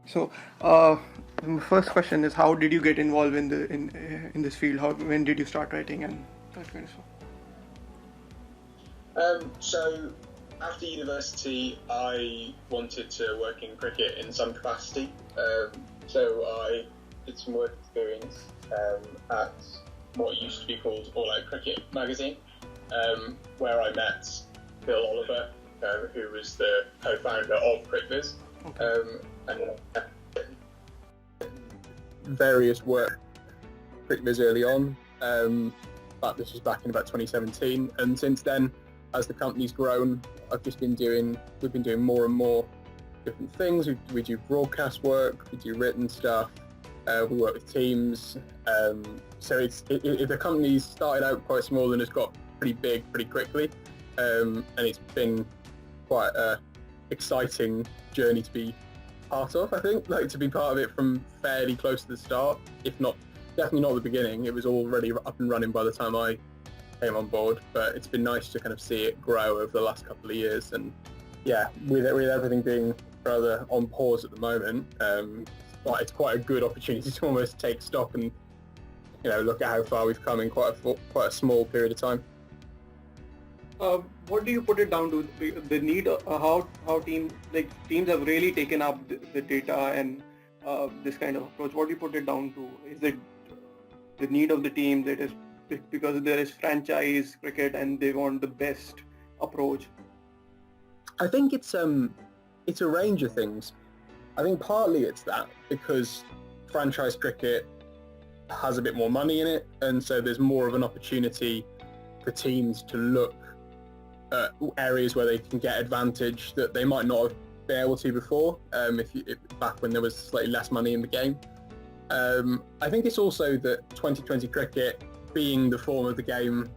So, my first question is, how did you get involved in this field? When did you start writing and that kind of stuff? So after university, I wanted to work in cricket in some capacity. So I did some work experience at what used to be called All Out Cricket magazine, where I met Bill Oliver, who was the co-founder of CricViz's. And various work CricViz early on, but this was back in about 2017, and since then, as the company's grown, we've been doing more and more different things. We do broadcast work, we do written stuff, we work with teams. So the company's started out quite small and has got pretty big pretty quickly, and it's been quite an exciting journey to be part of. I think, like, to be part of it from fairly close to the start, if not, definitely not the beginning. It was already up and running by the time I came on board, but it's been nice to kind of see it grow over the last couple of years. And yeah, with everything being rather on pause at the moment, it's quite a good opportunity to almost take stock and, you know, look at how far we've come in quite a small period of time. What do you put it down to? The need, how teams have really taken up the data and this kind of approach. What do you put it down to? Is it the need of the team that is because there is franchise cricket and they want the best approach? I think it's a range of things. I think partly it's that because franchise cricket has a bit more money in it, and so there's more of an opportunity for teams to look at areas where they can get advantage that they might not have been able to before, back when there was slightly less money in the game. I think it's also that 2020 cricket, being the form of the game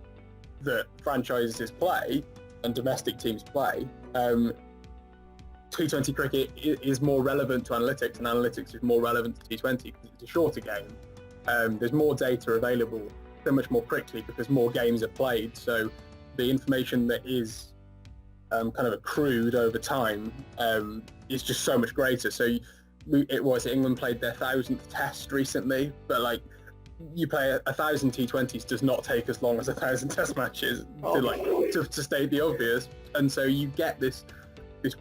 that franchises play and domestic teams play, T20 cricket is more relevant to analytics, and analytics is more relevant to T20 because it's a shorter game. There's more data available so much more quickly because more games are played, so the information that is kind of accrued over time is just so much greater. So England played their 1000th test recently, but like, you play 1,000 T20s does not take as long as 1,000 test matches, to state the obvious. And so you get this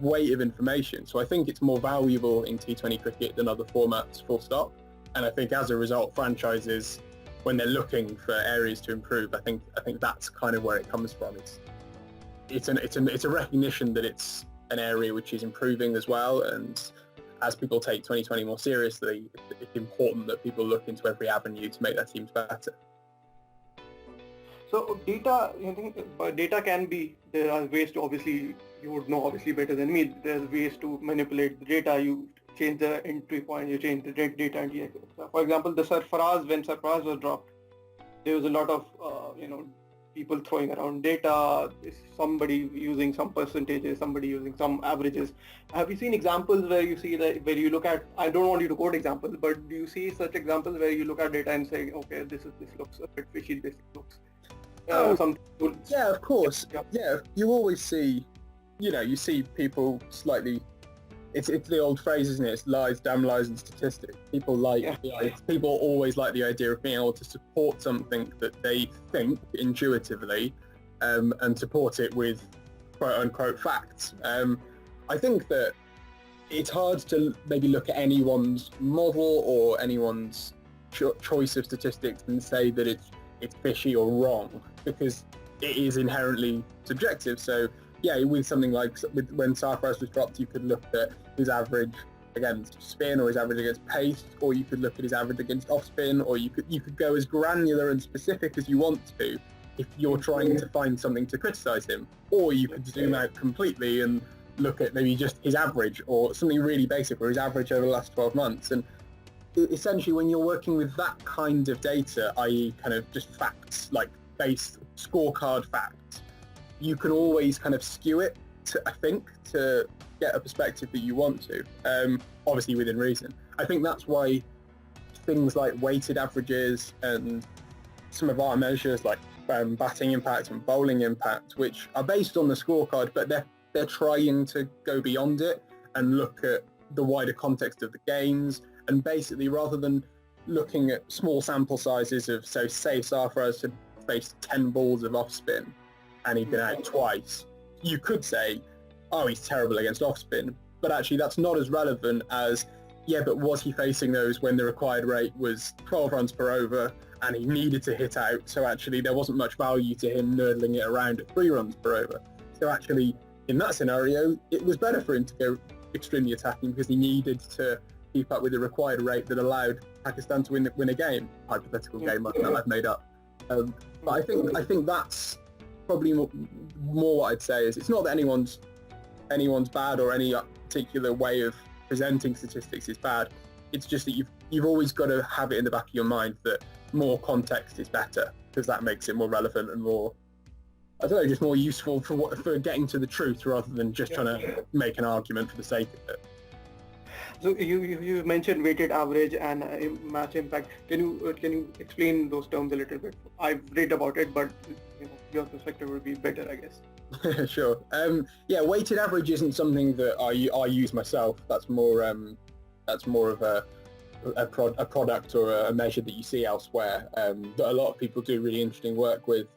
weight of information. So I think it's more valuable in T20 cricket than other formats, full stop. And I think as a result, franchises, when they're looking for areas to improve, I think that's kind of where it comes from. It's a recognition that it's an area which is improving as well, and as people take 2020 more seriously, it's important that people look into every avenue to make their teams better. So data, you think data can be, there are ways to, obviously, you would know obviously better than me, there's ways to manipulate the data. You change the entry point, you change the data. And for example, when Sarfaraz was dropped, there was a lot of, people throwing around data, somebody using some percentages, somebody using some averages. Have you seen examples where you look at, I don't want you to quote examples, but do you see such examples where you look at data and say, okay, this looks a bit fishy, this looks something? Yeah, of course. Yeah, you always see, you see people slightly, it's the old phrase, isn't it? It's lies, damn lies, and statistics. People always like the idea of being able to support something that they think intuitively, and support it with quote unquote facts. I think that it's hard to maybe look at anyone's model or anyone's choice of statistics and say that it's fishy or wrong, because it is inherently subjective. So yeah, with something like when Sarfaraz was dropped, you could look at his average against spin or his average against pace, or you could look at his average against off spin, or you could go as granular and specific as you want to if you're trying to find something to criticise him, or you could zoom out completely and look at maybe just his average or something really basic, or his average over the last 12 months. And essentially, when you're working with that kind of data, i.e. kind of just facts, like base scorecard facts, you can always kind of skew it to get a perspective that you want to, obviously within reason. I think that's why things like weighted averages and some of our measures like batting impact and bowling impact, which are based on the scorecard, but they're trying to go beyond it and look at the wider context of the games, and basically rather than looking at small sample sizes of, so say Sarfaraz had faced 10 balls of off spin and he'd been out twice, you could say, oh, he's terrible against off spin, but actually that's not as relevant as, yeah, but was he facing those when the required rate was 12 runs per over and he needed to hit out, so actually there wasn't much value to him nurdling it around at 3 runs per over. So actually in that scenario it was better for him to go extremely attacking because he needed to keep up with the required rate that allowed Pakistan to win a game. Hypothetical game I've made up. But I think that's probably more what I'd say is it's not that anyone's bad or any particular way of presenting statistics is bad. It's just that you've always got to have it in the back of your mind that more context is better because that makes it more relevant and more, I don't know, just more useful for getting to the truth rather than just trying to make an argument for the sake of it. So you mentioned weighted average and match impact. Can you explain those terms a little bit? I've read about it, but your perspective would be better, I guess. Sure. Yeah, weighted average isn't something that I use myself. That's more of a product or a measure that you see elsewhere. That a lot of people do really interesting work with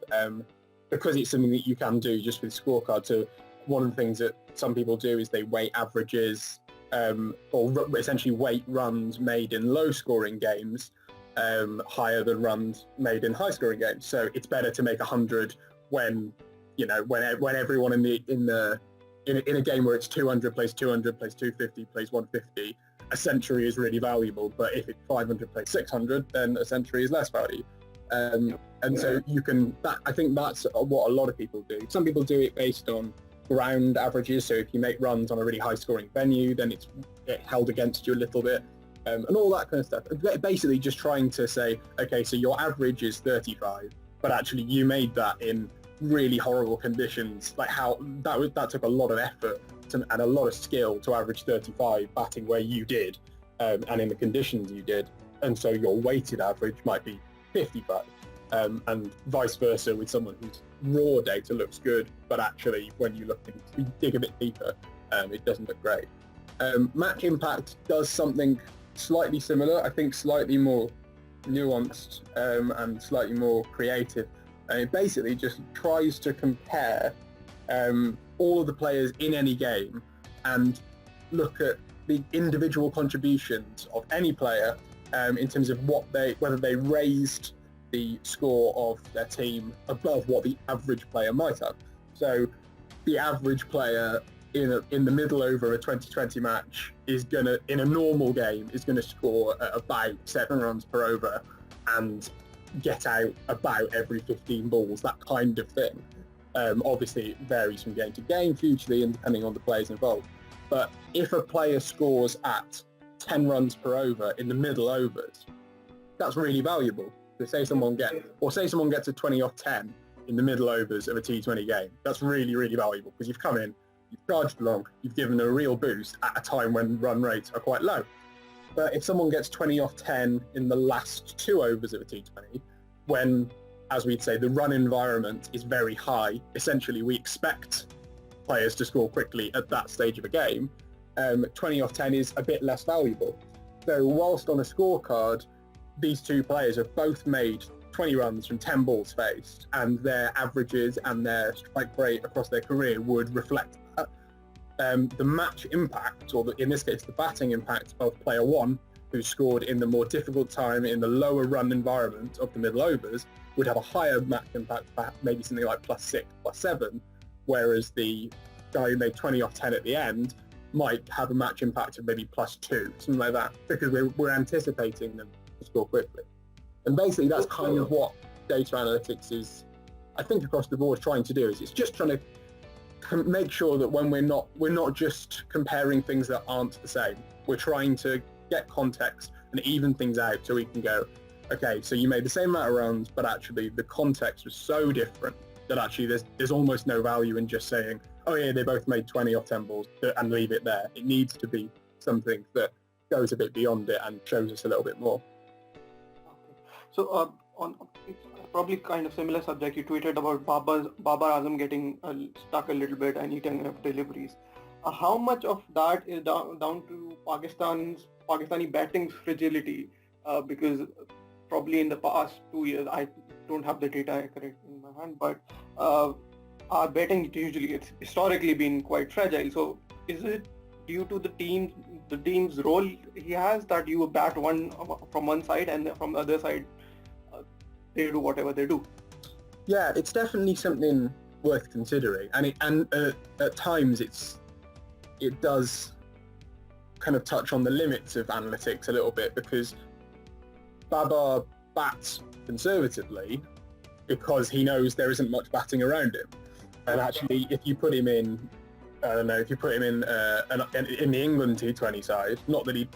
because it's something that you can do just with scorecard. So one of the things that some people do is they weight averages. Or essentially weight runs made in low-scoring games higher than runs made in high-scoring games. So it's better to make 100 when everyone in a game where it's 200 plays 200 plays 250 plays 150, a century is really valuable. But if it's 500 plays 600, then a century is less value. And so you can. I think that's what a lot of people do. Some people do it based on ground averages, so if you make runs on a really high scoring venue then it's held against you a little bit and all that kind of stuff. Basically just trying to say, okay, so your average is 35 but actually you made that in really horrible conditions, like how that took a lot of effort and a lot of skill to average 35 batting where you did and in the conditions you did, and so your weighted average might be 55 and vice versa with someone whose raw data looks good, but actually when you dig a bit deeper, it doesn't look great. Match impact does something slightly similar, I think slightly more nuanced and slightly more creative. And it basically just tries to compare all of the players in any game and look at the individual contributions of any player in terms of whether they raised the score of their team above what the average player might have. So the average player in the middle over a 2020 match is gonna, in a normal game, is gonna score at about 7 runs per over and get out about every 15 balls, that kind of thing. Obviously it varies from game to game hugely and depending on the players involved. But if a player scores at 10 runs per over in the middle overs, that's really valuable. So say someone gets a 20 off 10 in the middle overs of a T20 game, that's really, really valuable because you've come in, you've charged along, you've given a real boost at a time when run rates are quite low. But if someone gets 20 off 10 in the last 2 overs of a T20, when, as we'd say, the run environment is very high, essentially we expect players to score quickly at that stage of a game, 20 off 10 is a bit less valuable. So whilst on a scorecard, these two players have both made 20 runs from 10 balls faced, and their averages and their strike rate across their career would reflect that. The match impact, or in this case the batting impact of player 1, who scored in the more difficult time in the lower run environment of the middle overs, would have a higher match impact, maybe something like +6, +7, whereas the guy who made 20 off 10 at the end might have a match impact of maybe +2, something like that, because we're anticipating them to score quickly. And basically that's kind of what data analytics is, I think, across the board trying to do, is it's just trying to make sure that when we're not just comparing things that aren't the same, we're trying to get context and even things out so we can go, okay, so you made the same amount of runs, but actually the context was so different that actually there's almost no value in just saying, oh yeah, they both made 20 off 10 balls and leave it there. It needs to be something that goes a bit beyond it and shows us a little bit more. So on probably kind of similar subject, you tweeted about Babar Azam getting stuck a little bit and eating up deliveries. How much of that is down to Pakistani batting's fragility? Because probably in the past 2 years, I don't have the data correct in my hand, but our batting usually it's historically been quite fragile. So is it due to the team's role he has, that you bat one from one side and from the other side they do whatever they do? Yeah, it's definitely something worth considering, and at times it does kind of touch on the limits of analytics a little bit, because Babar bats conservatively because he knows there isn't much batting around him. And actually, if you put him in, I don't know, if you put him in the England T20 side, not that he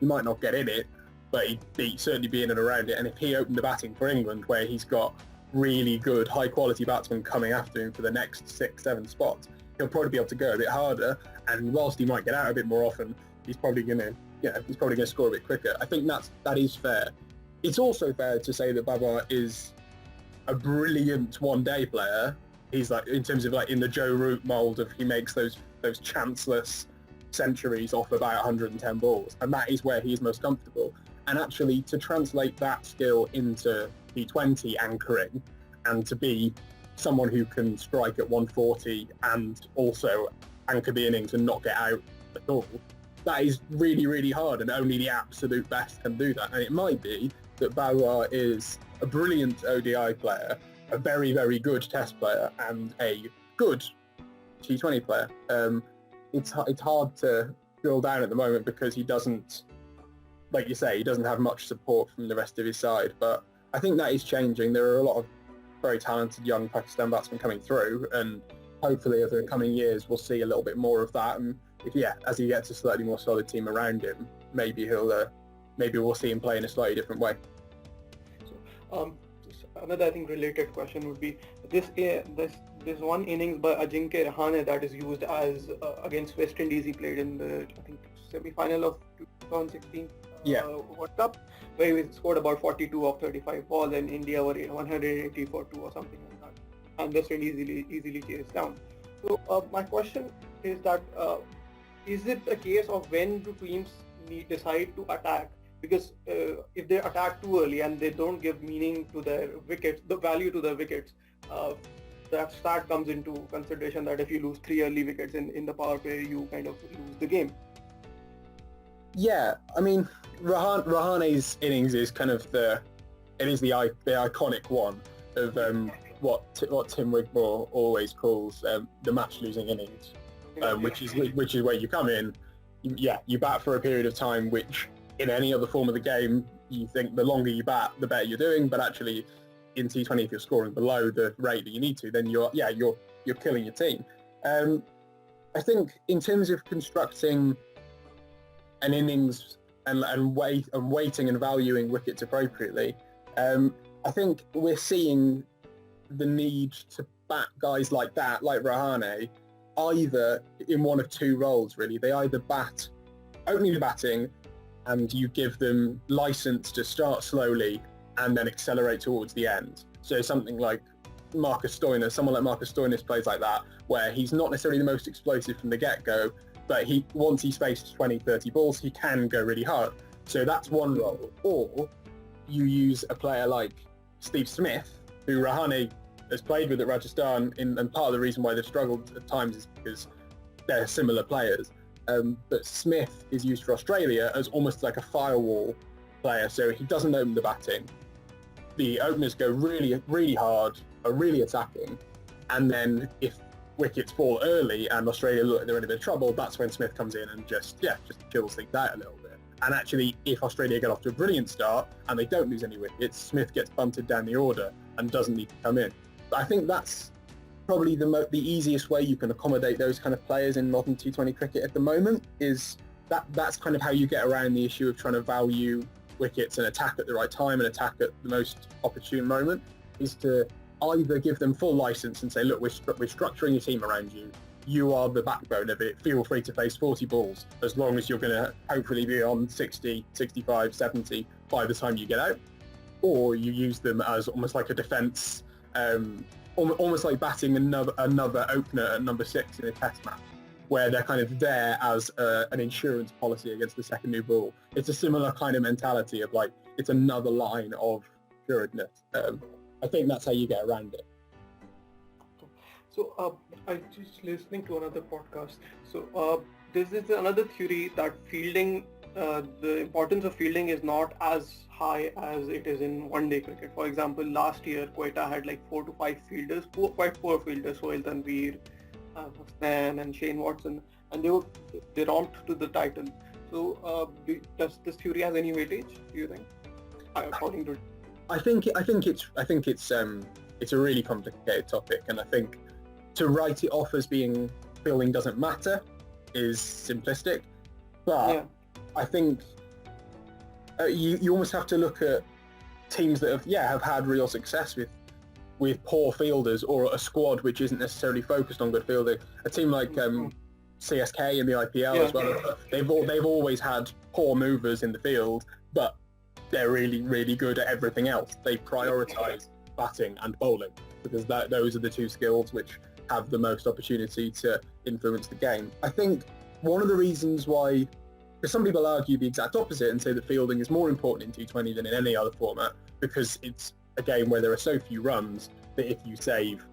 might not get in it, but he'd certainly be in and around it. And if he opened the batting for England, where he's got really good, high-quality batsmen coming after him for the next 6-7 spots, he'll probably be able to go a bit harder. And whilst he might get out a bit more often, he's probably going to score a bit quicker. I think that is fair. It's also fair to say that Babar is a brilliant one-day player. He's like, in terms of like in the Joe Root mould of, he makes those chanceless centuries off about 110 balls, and that is where he is most comfortable. And actually, to translate that skill into T20 anchoring, and to be someone who can strike at 140 and also anchor the innings and not get out at all, that is really, really hard, and only the absolute best can do that. And it might be that Babar is a brilliant ODI player, a very, very good test player, and a good T20 player. It's hard to drill down at the moment because he doesn't, like you say, he doesn't have much support from the rest of his side. But I think that is changing. There are a lot of very talented young Pakistan batsmen coming through, and hopefully over the coming years we'll see a little bit more of that. And as he gets a slightly more solid team around him, maybe we'll see him play in a slightly different way. So, another, I think, related question would be this one innings by Ajinkya Rahane that is used as against West Indies. He played in the, I think, semi-final of 2016 World Cup, where he scored about 42 of 35 balls, and India were 180 for 2 or something like that, and West Indies easily chased down. So my question is that is it a case of when do teams decide to attack? Because if they attack too early and they don't give meaning to their wickets, the value to their wickets, that comes into consideration, that if you lose 3 early wickets in the power play, you kind of lose the game. Yeah, I mean, Rahane's innings is kind of the iconic one of what Tim Wigmore always calls the match-losing innings, which is where you come in, you bat for a period of time, which in any other form of the game, you think the longer you bat, the better you're doing. But actually, in T20, if you're scoring below the rate that you need to, then you're killing your team. I think in terms of constructing an innings and weighting and valuing wickets appropriately, I think we're seeing the need to bat guys like that, like Rahane, either in one of two roles really. They either bat only the batting, and you give them license to start slowly and then accelerate towards the end. So something like someone like Marcus Stoinis plays like that, where he's not necessarily the most explosive from the get-go, but once he's faced 20, 30 balls, he can go really hard. So that's one role. Or you use a player like Steve Smith, who Rahane has played with at Rajasthan, and part of the reason why they've struggled at times is because they're similar players. But Smith is used for Australia as almost like a firewall player, so he doesn't open the batting. The openers go really, really hard, are really attacking, and then if wickets fall early and Australia look like they're in a bit of trouble, that's when Smith comes in and just chills things out a little bit. And actually, if Australia get off to a brilliant start and they don't lose any wickets, Smith gets bunted down the order and doesn't need to come in. But I think that's probably the easiest way you can accommodate those kind of players in modern T20 cricket at the moment. Is that's kind of how you get around the issue of trying to value wickets and attack at the right time and attack at the most opportune moment, is to either give them full license and say, look, we're structuring your team around you. You are the backbone of it. Feel free to face 40 balls as long as you're going to hopefully be on 60, 65, 70 by the time you get out. Or you use them as almost like a defence, almost like batting another opener at number 6 in a test match. where they're kind of there as an insurance policy against the second new ball. It's a similar kind of mentality of like, it's another line of assuredness. I think that's how you get around it. So I just listening to another podcast. So this is another theory that fielding, the importance of fielding is not as high as it is in one-day cricket. For example, last year Quetta had like 4 to 5 fielders, quite poor fielders, Rohail, Tanveer, Hussain and Shane Watson, and they romped to the title. So does this theory has any weightage, do you think? According to I think it's a really complicated topic, and I think to write it off as being fielding doesn't matter is simplistic, but yeah. I think you almost have to look at teams that have had real success with poor fielders, or a squad which isn't necessarily focused on good fielding. A team like CSK in the IPL as well, they've always had poor movers in the field, but they're really, really good at everything else. They prioritise batting and bowling because those are the two skills which have the most opportunity to influence the game. I think one of the reasons why, because some people argue the exact opposite and say that fielding is more important in T20 than in any other format, because it's a game where there are so few runs that if you save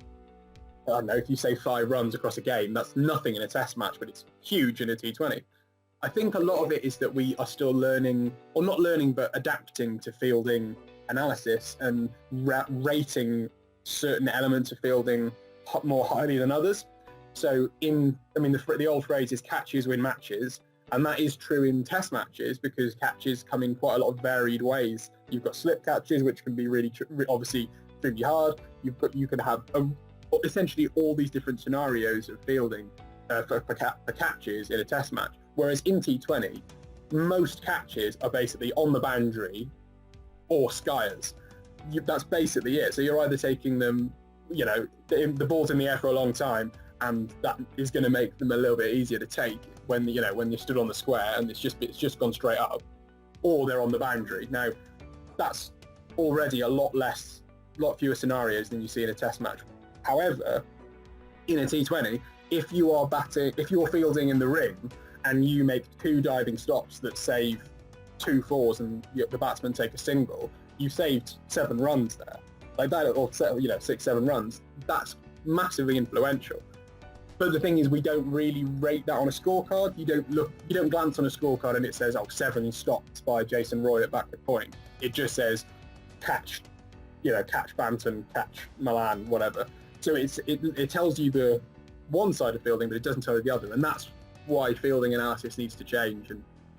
5 runs across a game, that's nothing in a test match, but it's huge in a T20. I think a lot of it is that we are still learning, or not learning, but adapting to fielding analysis and rating certain elements of fielding more highly than others. So the old phrase is catches win matches, and that is true in test matches because catches come in quite a lot of varied ways. You've got slip catches, which can be really obviously really hard. You can have essentially all these different scenarios of fielding for catches in a test match. Whereas in T20, most catches are basically on the boundary or skyers. That's basically it. So you're either taking them, the ball's in the air for a long time, and that is going to make them a little bit easier to take when you're stood on the square and it's just gone straight up, or they're on the boundary. Now, that's already a lot fewer scenarios than you see in a test match. However, in a T20, if you're fielding in the ring and you make 2 diving stops that save 2 fours and the batsman take a single, you saved 7 runs there. Like that, or 6-7 runs. That's massively influential. But the thing is, we don't really rate that on a scorecard. You don't glance on a scorecard and it says, 7 stops by Jason Roy at backward point. It just says catch Banton, catch Milan, whatever. So it tells you the one side of fielding, but it doesn't tell you the other, and that's why fielding analysis needs to change.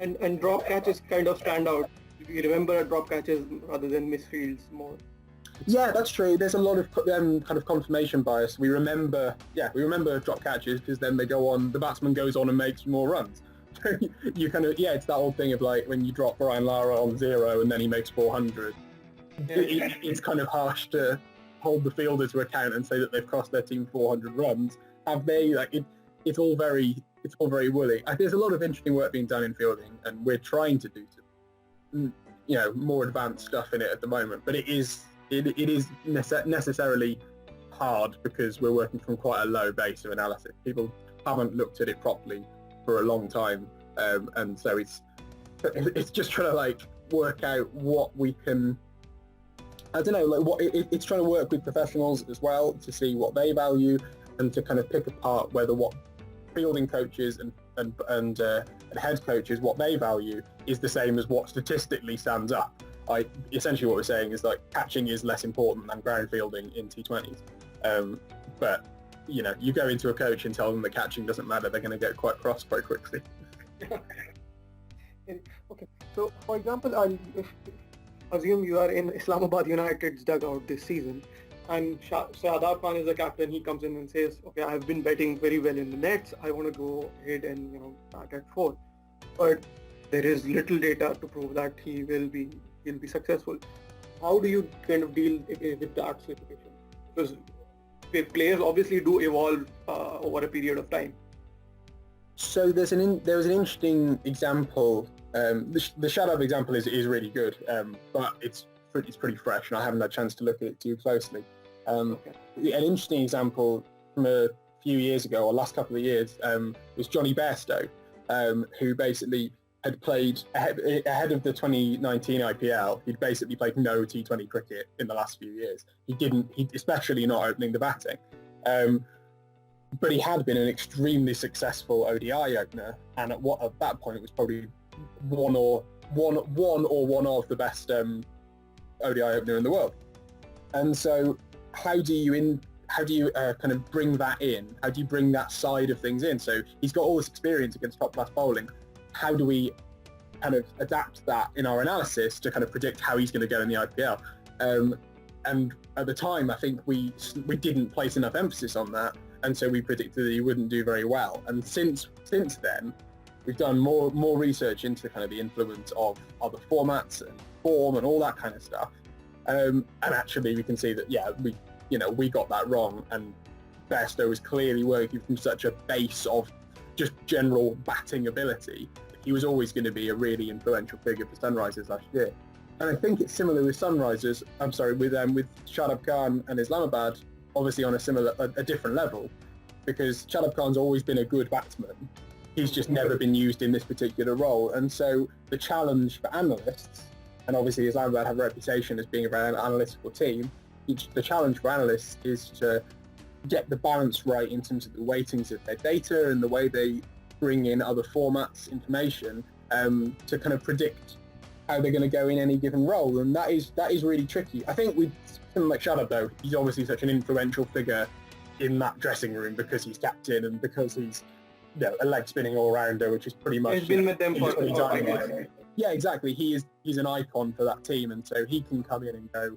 And drop catches kind of stand out. You remember drop catches rather than misfields more. Yeah, that's true. There's a lot of kind of confirmation bias. We remember drop catches because then they go on. The batsman goes on and makes more runs. You kind of it's that old thing of like when you drop Brian Lara on 0 and then he makes 400. It's kind of harsh to hold the fielder to account and say that they've cost their team 400 runs. Have they? It's all very woolly. There's a lot of interesting work being done in fielding, and we're trying to do some, more advanced stuff in it at the moment. But it is necessarily hard because we're working from quite a low base of analysis. People haven't looked at it properly for a long time, and so it's just trying to work out what we can. I don't know, it's trying to work with professionals as well to see what they value and to kind of pick apart whether what fielding coaches and head coaches, what they value is the same as what statistically stands up. Essentially what we're saying is catching is less important than ground fielding in T20s. But you go into a coach and tell them that catching doesn't matter, they're going to get quite cross quite quickly. Okay, so for example, assume you are in Islamabad United's dugout this season, and Shadab Khan is the captain. He comes in and says, okay, I have been batting very well in the nets. I want to go ahead and bat at 4. But there is little data to prove that he'll be successful. How do you kind of deal with that situation? Because players obviously do evolve over a period of time. So there was an interesting example. The Shadab example is really good, but it's pretty fresh, and I haven't had a chance to look at it too closely. Okay. An interesting example from a few years ago, or last couple of years, was Johnny Bairstow, who basically had played ahead of the 2019 IPL. He'd basically played no T20 cricket in the last few years. He especially not opening the batting. But he had been an extremely successful ODI opener, and at that point it was probably one of the best ODI opener in the world. And so, how do you kind of bring that in? How do you bring that side of things in? So he's got all this experience against top class bowling. How do we kind of adapt that in our analysis to kind of predict how he's going to go in the IPL? And at the time, I think we didn't place enough emphasis on that, and so we predicted that he wouldn't do very well. And since then, we've done more research into kind of the influence of other formats and form and all that kind of stuff. And actually, we can see that we got that wrong, and Bairstow was clearly working from such a base of just general batting ability. He was always going to be a really influential figure for Sunrisers last year. And I think it's similar with Sunrisers. With Shadab Khan and Islamabad, obviously on a different level, because Shadab Khan's always been a good batsman. He's just never been used in this particular role. And so the challenge for analysts, and obviously Islamabad have a reputation as being a very analytical team, the challenge for analysts is to get the balance right in terms of the weightings of their data and the way they bring in other formats, information, to kind of predict how they're going to go in any given role. And that is really tricky. I think with someone like Shadab, though, he's obviously such an influential figure in that dressing room because he's captain and because he's a leg spinning all-rounder, which is pretty much... He's been with them for Yeah, exactly. He's an icon for that team, and so he can come in and go,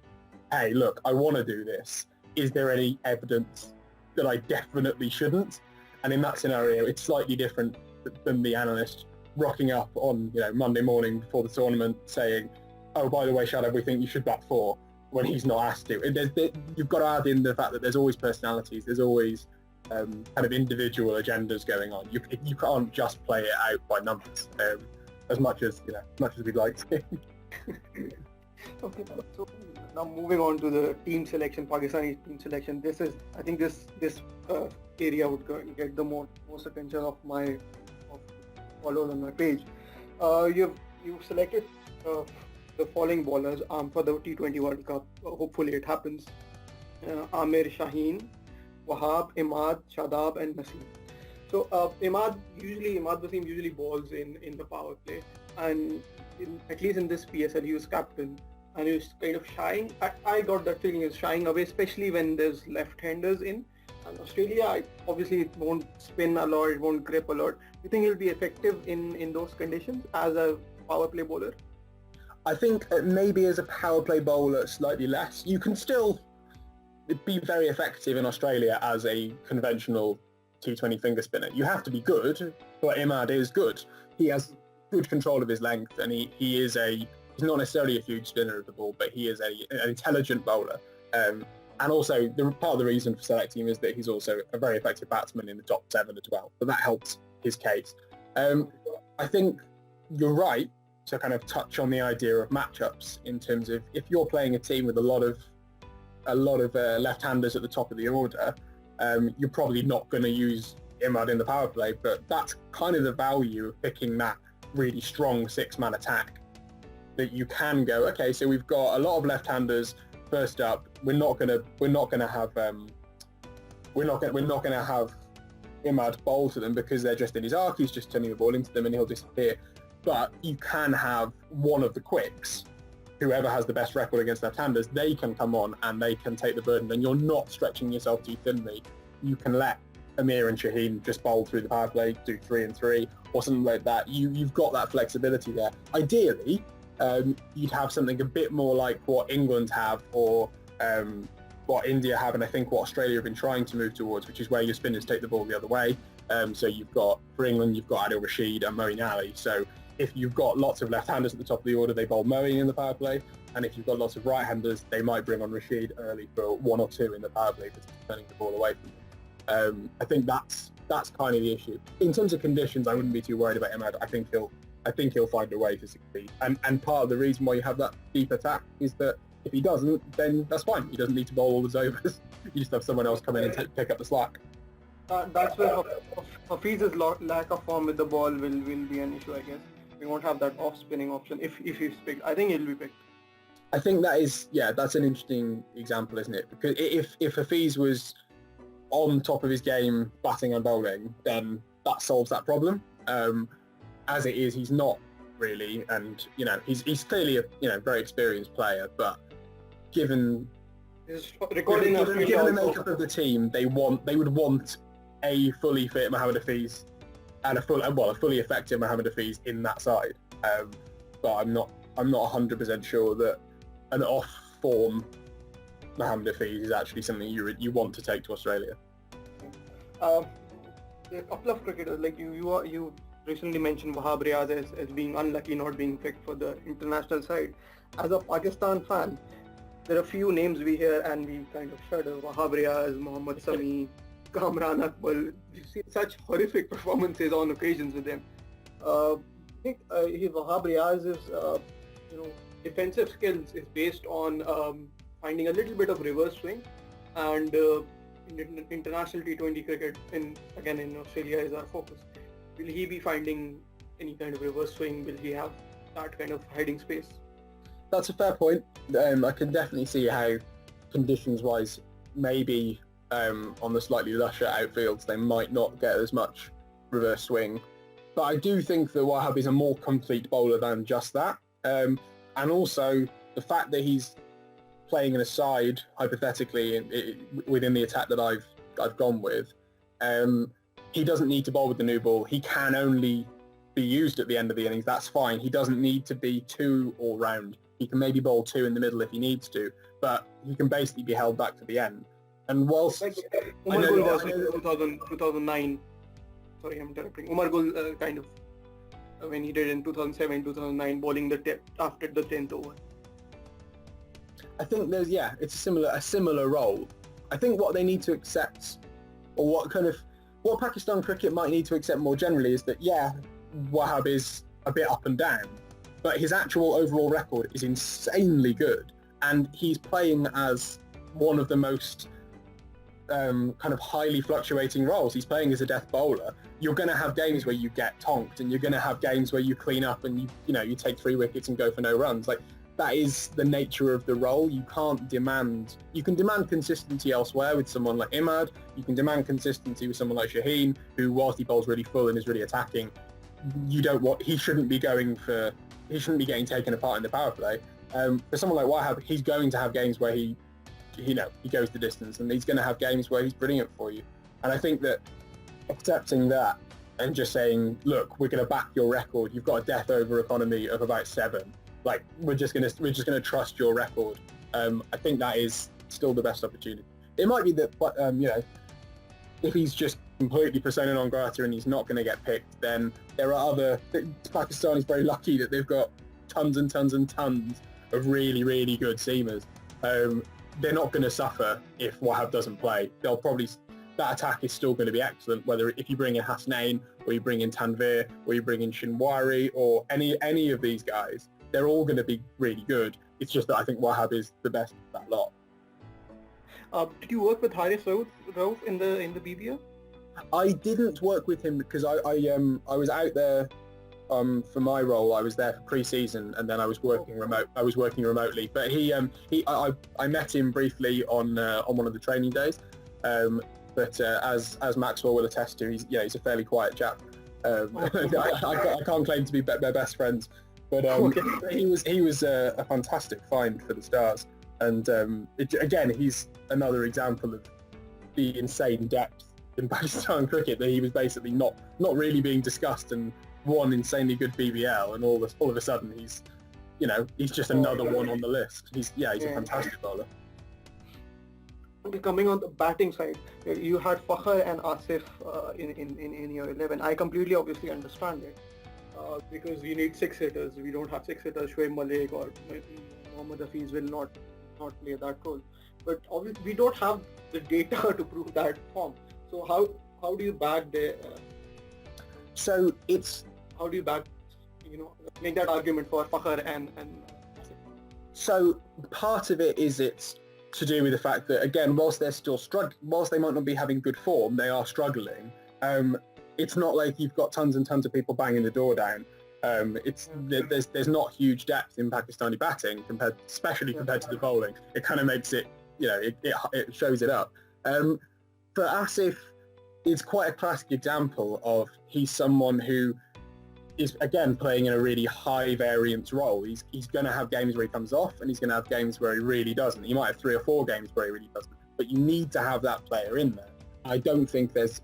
hey, look, I want to do this. Is there any evidence that I definitely shouldn't? And in that scenario, it's slightly different than the analyst rocking up on Monday morning before the tournament saying, oh, by the way, Shadab, we think you should bat 4, when he's not asked to. You've got to add in the fact that there's always personalities, there's always kind of individual agendas going on. You can't just play it out by numbers, as much as we'd like to. Okay, so now moving on to the team selection, Pakistani team selection. I think this area would get the most attention of followers on my page. You've selected the following bowlers for the T20 World Cup. Hopefully it happens. Amir, Shaheen, Wahab, Imad, Shadab and Naseem. So Imad Wasim usually bowls in the power play, and at least in this PSL he was captain, and he was kind of shying. I got that feeling he was shying away, especially when there's left-handers in. And Australia, obviously it won't spin a lot, it won't grip a lot. Do you think he'll be effective in those conditions as a power play bowler? I think maybe as a power play bowler, slightly less. You can still be very effective in Australia as a conventional T20 finger spinner. You have to be good, but Imad is good. He has good control of his length, and he's not necessarily a huge spinner of the ball, but he is an intelligent bowler. And also, part of the reason for selecting him is that he's also a very effective batsman in the top 7 as well. So that helps his case. I think you're right to kind of touch on the idea of matchups in terms of if you're playing a team with a lot of left-handers at the top of the order, you're probably not going to use Imad in the power play, but that's kind of the value of picking that really strong 6-man attack, that you can go, okay, so we've got a lot of left-handers. First up, we're not going to have Imad bowl to them because they're just in his arc. He's just turning the ball into them and he'll disappear. But you can have one of the quicks, whoever has the best record against left-handers, they can come on and they can take the burden, and you're not stretching yourself too thinly. You can let Amir and Shaheen just bowl through the power play, do 3 and 3 or something like that. You've got that flexibility there. Ideally, you'd have something a bit more like what England have, or what India have, and I think what Australia have been trying to move towards, which is where your spinners take the ball the other way. So for England, you've got Adil Rashid and Moeen Ali. So if you've got lots of left-handers at the top of the order, they bowl Moeen in the power play, and if you've got lots of right-handers, they might bring on Rashid early for 1 or 2 in the power play, turning the ball away from them. I think that's kind of the issue. In terms of conditions, I wouldn't be too worried about Imad. I think he'll find a way to succeed. And part of the reason why you have that deep attack is that if he doesn't, then that's fine. He doesn't need to bowl all his overs. You just have someone else come in and pick up the slack. That's where Hafeez's lack of form with the ball will be an issue, I guess. We won't have that off-spinning option if he's picked. I think he'll be picked. I think that's an interesting example, isn't it? Because if Hafeez was on top of his game, batting and bowling, then that solves that problem. As it is, he's not really, and he's clearly a very experienced player, but given the makeup of the team, they would want a fully fit Mohammad Hafeez and a fully effective Mohammad Hafeez in that side. But I'm not 100% sure that an off-form Mohammad Hafeez is actually something you want to take to Australia. A couple of cricketers, like you recently mentioned Wahab Riaz as being unlucky not being picked for the international side. As a Pakistan fan, there are a few names we hear and we kind of shudder. Wahab Riaz, Mohammad Sami, Kamran Akmal. You've seen such horrific performances on occasions with them. I think Wahab Riaz's defensive skills is based on finding a little bit of reverse swing, and in international T20 cricket, in Australia is our focus. Will he be finding any kind of reverse swing? Will he have that kind of hiding space? That's a fair point. I can definitely see how conditions-wise, maybe on the slightly lusher outfields, they might not get as much reverse swing. But I do think that Wahab is a more complete bowler than just that. And also the fact that he's playing in a side, hypothetically, within the attack that I've gone with, he doesn't need to bowl with the new ball. He can only be used at the end of the innings. That's fine. He doesn't need to be too all round. He can maybe bowl two in the middle if he needs to, but he can basically be held back to the end. And whilst Umar Gul was in 2009, sorry I'm interrupting, Umar Gul kind of when he did in 2007, 2009, bowling after the 10th over. I think it's a similar role. I think what they need to accept, or what Pakistan cricket might need to accept more generally, is that Wahab is a bit up and down, but his actual overall record is insanely good, and he's playing as one of the most kind of highly fluctuating roles. He's playing as a death bowler. You're going to have games where you get tonked, and you're going to have games where you clean up and you take 3 wickets and go for no runs. Like, that is the nature of the role. You can demand consistency elsewhere with someone like Imad. You can demand consistency with someone like Shaheen, who, whilst he bowls really full and is really attacking, he shouldn't be getting taken apart in the power play. For someone like Wahab, he's going to have games where he goes the distance, and he's going to have games where he's brilliant for you. And I think that accepting that and just saying, look, we're going to back your record. You've got a death over economy of about 7. Like, we're just gonna trust your record. I think that is still the best opportunity. It might be that, if he's just completely persona non grata and he's not going to get picked, then there are Pakistan is very lucky that they've got tons and tons and tons of really, really good seamers. They're not going to suffer if Wahab doesn't play. That attack is still going to be excellent, whether if you bring in Hasnain, or you bring in Tanvir, or you bring in Shinwari, or any of these guys. They're all going to be really good. It's just that I think Wahab is the best of that lot. Did you work with Rauf in the BBL? I didn't work with him because I was out there for my role. I was there for pre-season, and then I was working remotely. But I met him briefly on one of the training days. But as Maxwell will attest to, he's a fairly quiet chap. I can't claim to be their best friends. But he was a fantastic find for the Stars, and again, he's another example of the insane depth in Pakistan cricket, that he was basically not really being discussed and won insanely good BBL, and all of a sudden he's just another one on the list. He's a fantastic bowler. Coming on the batting side, you had Fakhar and Asif in your 11. I completely obviously understand it. Because you need 6 hitters. We don't have 6 hitters. Shoaib Malik or Mohammad Hafeez will not play that role. But obviously we don't have the data to prove that form. So how do you back how do you back make that argument for Fakhar and Asif? So part of it is it's to do with the fact that, again, whilst they're still whilst they might not be having good form, they are struggling. It's not like you've got tons and tons of people banging the door down. There's not huge depth in Pakistani batting especially compared to the bowling. It kind of makes it, it shows it up. But Asif is quite a classic example of he's someone who is, again, playing in a really high variance role. He's going to have games where he comes off, and he's going to have games where he really doesn't. He might have 3 or 4 games where he really doesn't, but you need to have that player in there. I don't think there's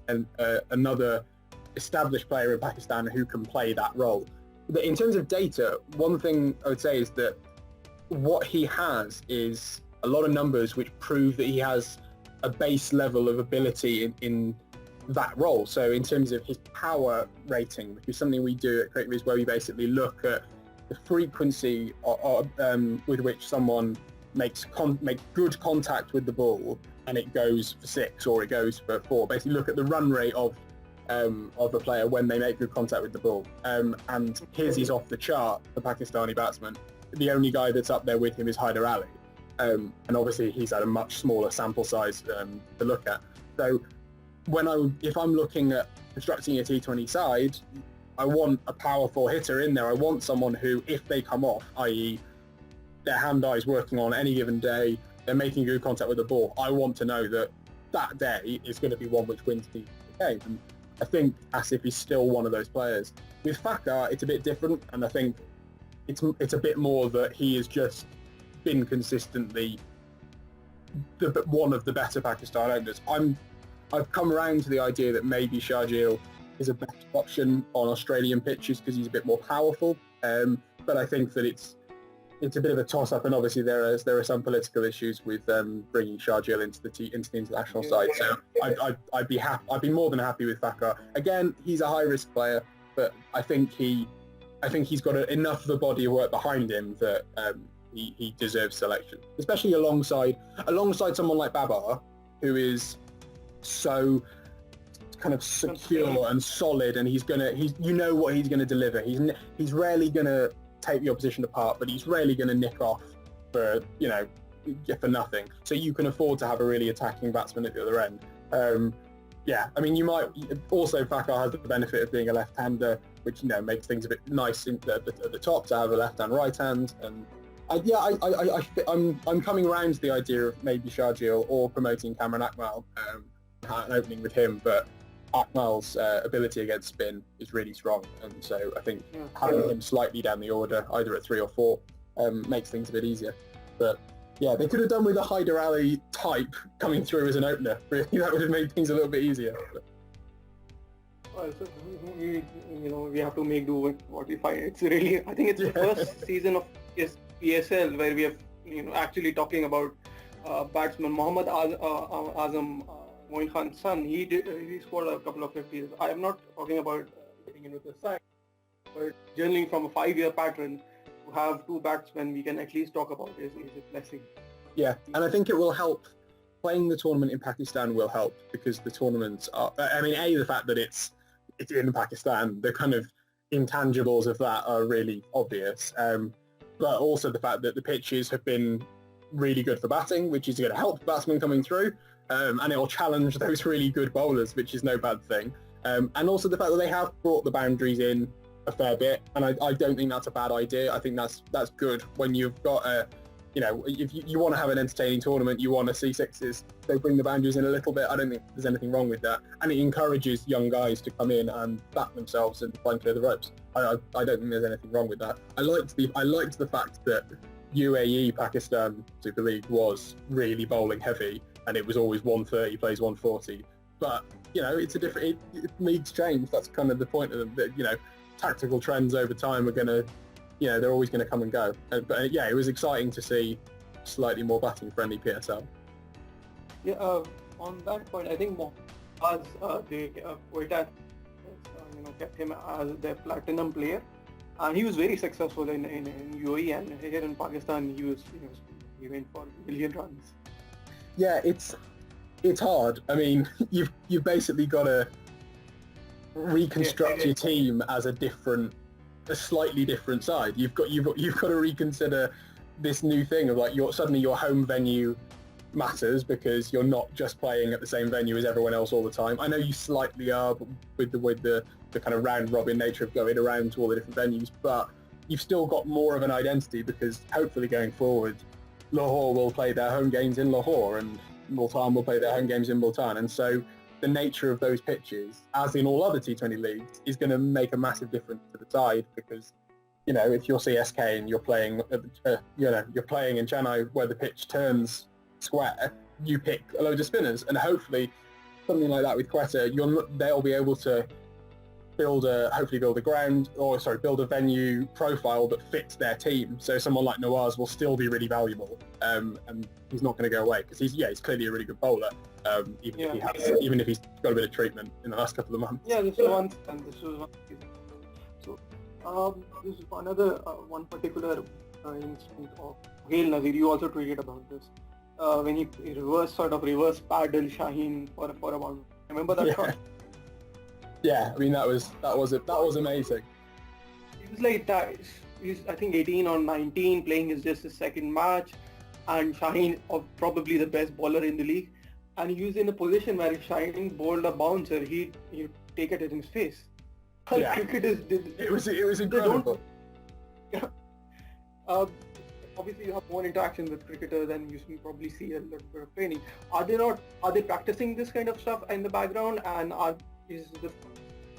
another established player in Pakistan who can play that role. But in terms of data, one thing I would say is that what he has is a lot of numbers which prove that he has a base level of ability in that role. So in terms of his power rating, which is something we do at CricViz's, where we basically look at the frequency with which someone makes good contact with the ball and it goes for 6 or it goes for 4. Basically look at the run rate of a player when they make good contact with the ball. And his is off the chart for Pakistani batsmen. The only guy that's up there with him is Hyder Ali. And obviously he's at a much smaller sample size to look at. So if I'm looking at constructing a T20 side, I want a powerful hitter in there. I want someone who, if they come off, i.e. their hand-eye is working on any given day, they're making good contact with the ball, I want to know that day is going to be one which wins the game. And I think Asif is still one of those players. With Fakhar, it's a bit different, and I think it's a bit more that he has just been consistently one of the better Pakistan openers. I've come around to the idea that maybe Shaheen is a better option on Australian pitches because he's a bit more powerful. But I think that it's a bit of a toss-up, and obviously there are some political issues with bringing Shaheen into the international side. So I'd be more than happy with Fakhar. Again, he's a high-risk player, but I think he's got enough of a body of work behind him that he deserves selection, especially alongside someone like Babar, who is so kind of secure and solid, and you know what he's gonna deliver. He's rarely gonna take the opposition apart, but he's rarely gonna nick off for nothing. So you can afford to have a really attacking batsman at the other end. I mean, you might also, Fakhar has the benefit of being a left-hander, which makes things a bit nice at the top to have a left and right hand. And I'm coming around to the idea of maybe Shaheen or promoting Cameron Akmal and opening with him, but Akmal's ability against spin is really strong, and so I think having him slightly down the order, either at 3 or 4, makes things a bit easier. But yeah, they could have done with a Hyder Ali type coming through as an opener. Really, that would have made things a little bit easier. Well, so we have to make do with what we find. It's really, I think it's the first season of PSL where we have actually talking about batsman Mohammad Azam. Eoin Khan's son, he scored a couple of 50s. I am not talking about getting into the side, but generally from a 5-year pattern, to have 2 batsmen we can at least talk about is a blessing. Yeah, and I think it will help. Playing the tournament in Pakistan will help, because the tournaments are, the fact that it's in Pakistan, the kind of intangibles of that are really obvious, but also the fact that the pitches have been really good for batting, which is going to help batsmen coming through. And it will challenge those really good bowlers, which is no bad thing. And also the fact that they have brought the boundaries in a fair bit, and I don't think that's a bad idea. I think that's good when you've got if you want to have an entertaining tournament, you want to see 6s, so bring the boundaries in a little bit. I don't think there's anything wrong with that, and it encourages young guys to come in and bat themselves and try and clear the ropes. I don't think there's anything wrong with that. I liked the fact that UAE Pakistan Super League was really bowling heavy, and it was always 130 plays 140. But it's a different. Leagues change. That's kind of the point of them. That tactical trends over time are gonna, they're always gonna come and go. But it was exciting to see slightly more batting friendly PSL. Yeah. On that point, I think Nawaz, Quetta, kept him as their platinum player, and he was very successful in UAE, and here in Pakistan he went for a million runs. Yeah, it's hard. I mean, you've basically got to reconstruct your team as a slightly different side. You've got to reconsider this new thing of suddenly your home venue matters because you're not just playing at the same venue as everyone else all the time. I know you slightly are with the kind of round robin nature of going around to all the different venues, but you've still got more of an identity because hopefully going forward, Lahore will play their home games in Lahore and Multan will play their home games in Multan, and so the nature of those pitches, as in all other T20 leagues, is going to make a massive difference to the side because, you know, if you're CSK and you're playing, you're playing in Chennai where the pitch turns square, you pick a load of spinners, and hopefully something like that with Quetta, they'll be able to build a venue profile that fits their team. So someone like Nawaz will still be really valuable, and he's not going to go away because he's clearly a really good bowler, even if he's got a bit of treatment in the last couple of months. Yeah, this is one. So this is another one particular instance of Hales Nazir. You also tweeted about this when he reverse paddle Shaheen for about. Remember that shot? Yeah, I mean that was amazing. He was like that. He's I think 18 or 19, playing his second match, and Shaheen probably the best bowler in the league, and he was in a position where if Shaheen bowled a bouncer, he'd take it in his face. Yeah. It was incredible. Yeah. Obviously, you have more interaction with cricketers, and you can probably see a little bit of training. Are they practicing this kind of stuff in the background, and is the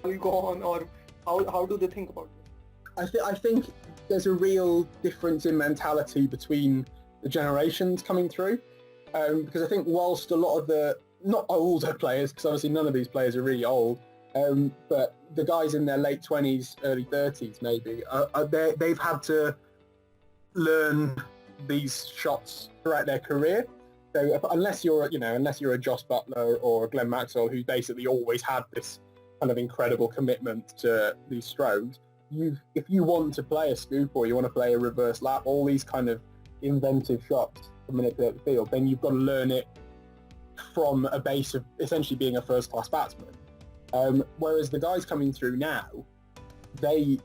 ball gone, or how do they think about it? I think there's a real difference in mentality between the generations coming through, because I think whilst a lot of the not older players, because obviously none of these players are really old, but the guys in their late 20s, early 30s maybe, they've had to learn these shots throughout their career. So unless you're a Joss Butler or a Glenn Maxwell who basically always had this kind of incredible commitment to these strokes, if you want to play a scoop or you want to play a reverse lap, all these kind of inventive shots to manipulate the field, then you've got to learn it from a base of essentially being a first-class batsman. Whereas the guys coming through now, they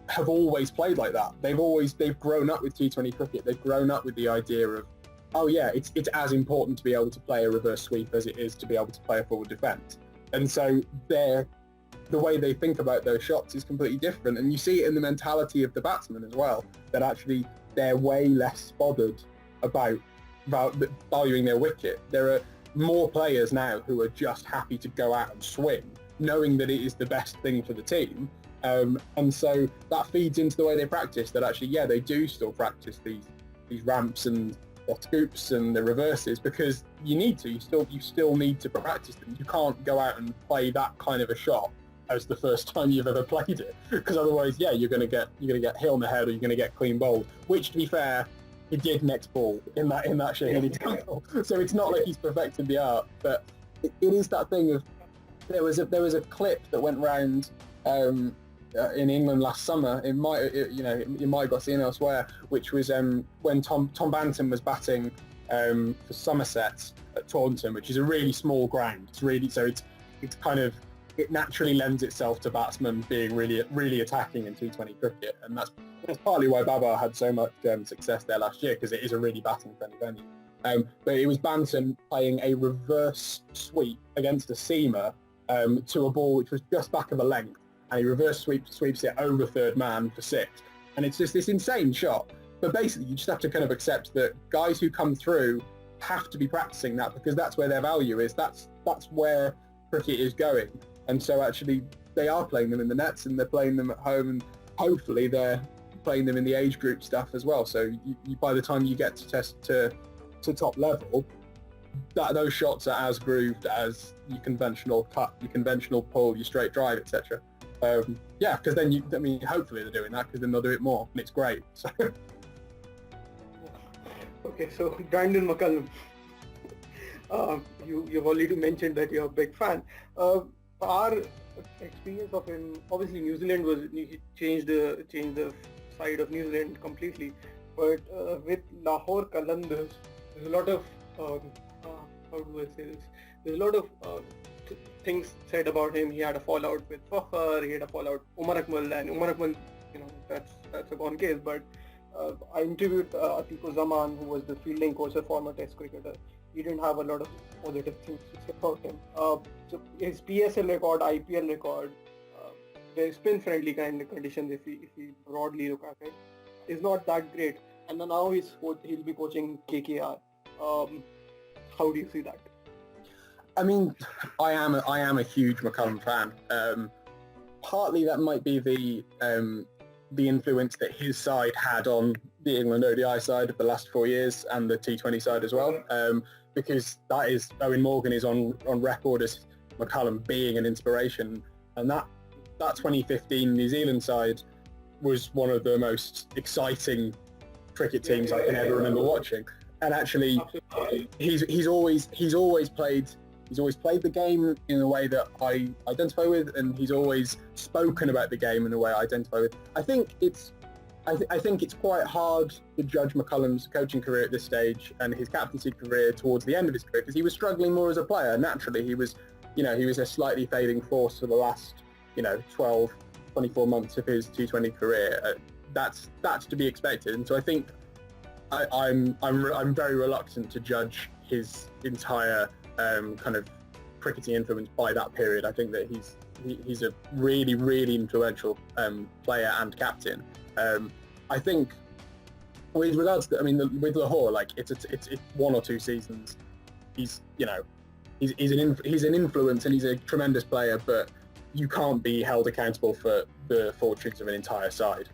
have always played like that. They've grown up with T20 cricket. They've grown up with the idea of, oh yeah, it's as important to be able to play a reverse sweep as it is to be able to play a forward defence. And so the way they think about those shots is completely different. And you see it in the mentality of the batsmen as well, that actually they're way less bothered about valuing their wicket. There are more players now who are just happy to go out and swing, knowing that it is the best thing for the team. And so that feeds into the way they practice, that actually, yeah, they do still practice these ramps and the scoops and the reverses because you need to. You still need to practice them. You can't go out and play that kind of a shot as the first time you've ever played it, because otherwise, yeah, you're gonna get hit on the head or you're gonna get clean bowled. Which, to be fair, he did next ball in that Shaheen example. So it's not like he's perfected the art, but it is that thing of there was a clip that went round in England last summer. You might have got seen elsewhere, which was when Tom Banton was batting for Somerset at Taunton, which is a really small ground. It naturally lends itself to batsmen being really attacking in T20 cricket, and that's partly why Babar had so much success there last year, because it is a really batting friendly venue. But it was Banton playing a reverse sweep against a seamer to a ball which was just back of a length, and he reverse sweeps it over third man for 6, and it's just this insane shot. But basically you just have to kind of accept that guys who come through have to be practicing that, because that's where their value is. That's where cricket is going. And so actually they are playing them in the nets, and they're playing them at home, and hopefully they're playing them in the age group stuff as well. So you by the time you get to test to top level, those shots are as grooved as your conventional cut, your conventional pull, your straight drive, etc. Because then hopefully they're doing that, because then they'll do it more, and it's great. So. Okay, so Brendon McCullum, you've already mentioned that you're a big fan. Our experience of him, obviously New Zealand he changed the side of New Zealand completely, but with Lahore Qalandars, there's a lot of how do I say this? There's a lot of things said about him. He had a fallout with Fakhar, he had a fallout with Umar Akmal, that's a gone case. But I interviewed Atiq Zaman, who was the fielding coach, a former Test cricketer, he didn't have a lot of positive things to say about him. So his PSL record, IPL record, the spin-friendly kind of conditions, if we broadly look at it, is not that great. And then now he'll be coaching KKR. How do you see that? I mean, I am a huge McCullum fan. Partly that might be the influence that his side had on the England ODI side of the last 4 years and the T20 side as well, because Eoin Morgan is on record as McCullum being an inspiration, and that 2015 New Zealand side was one of the most exciting cricket teams I can ever remember watching. And actually, he's always played the game in a way that I identify with, and he's always spoken about the game in a way I identify with. I think it's quite hard to judge McCullum's coaching career at this stage and his captaincy career towards the end of his career, because he was struggling more as a player. Naturally, he was a slightly fading force for the last 12, 24 months of his T20 career. That's to be expected, and so I think I'm very reluctant to judge his entire kind of cricketing influence by that period. I think that he's a really, really influential player and captain. I think with regards to, with Lahore, like it's 1 or 2 seasons. He's an influence and he's a tremendous player, but you can't be held accountable for the fortunes of an entire side,